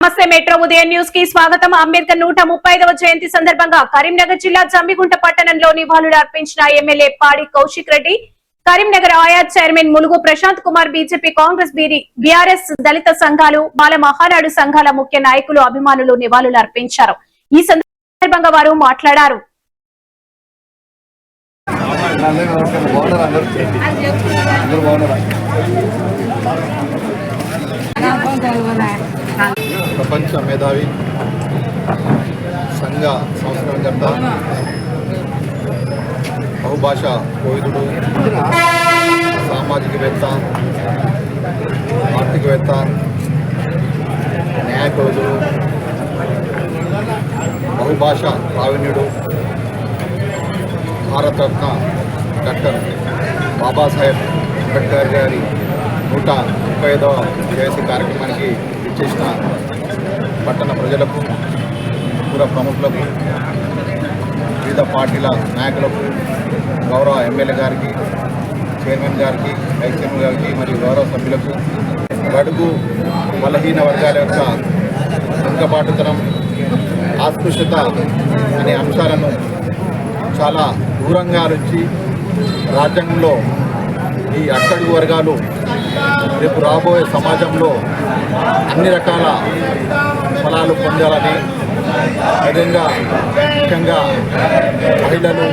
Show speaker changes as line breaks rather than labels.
నమస్తే మెట్రో ఉదయం న్యూస్ కి స్వాగతం. అంబేద్కర్ 135వ జయంతి సందర్భంగా కరీంనగర్ జిల్లా జంబిగుంట పట్టణంలో నివాళులు అర్పించిన ఎమ్మెల్యే పాడి కౌశిక్ రెడ్డి, కరీంనగర్ ఆయా chairman Mulugu Prashanth Kumar, BJP, Congress, BRS, దళిత సంఘాలు, మాల మహానాడు సంఘాల ముఖ్య నాయకులు, అభిమానులు నివాళులు అర్పించారు. ఈ సందర్భంగా వారు మాట్లాడారు.
ప్రపంచ మేధావి, సంఘ సంస్కరణకర్త, బహుభాష కోవిదుడు, సామాజికవేత్త, ఆర్థికవేత్త, న్యాయ కోవిదుడు, బహుభాష ప్రావీణ్యుడు, భారతరత్న డాక్టర్ బాబాసాహెబ్ అంబేద్కర్ గారి 135వ జయంతి కార్యక్రమానికి ఇచ్చేసిన పట్టణ ప్రజలకు, పుర ప్రముఖులకు, వివిధ పార్టీల నాయకులకు, గౌరవ ఎమ్మెల్యే గారికి, చైర్మన్ గారికి, వైస్ చైర్మన్ గారికి మరియు గౌరవ సభ్యులకు, బడుగు బలహీన వర్గాల యొక్క వెనుకబాటుతనం, అస్పృశ్యత అనే అంశాలను చాలా దూరంగా నుంచి రాజ్యాంగంలో ఈ అట్టడుగు వర్గాలు రేపు రాబోయే సమాజంలో అన్ని రకాల ఫలాలు పొందాలని, విధంగా ముఖ్యంగా మహిళలు,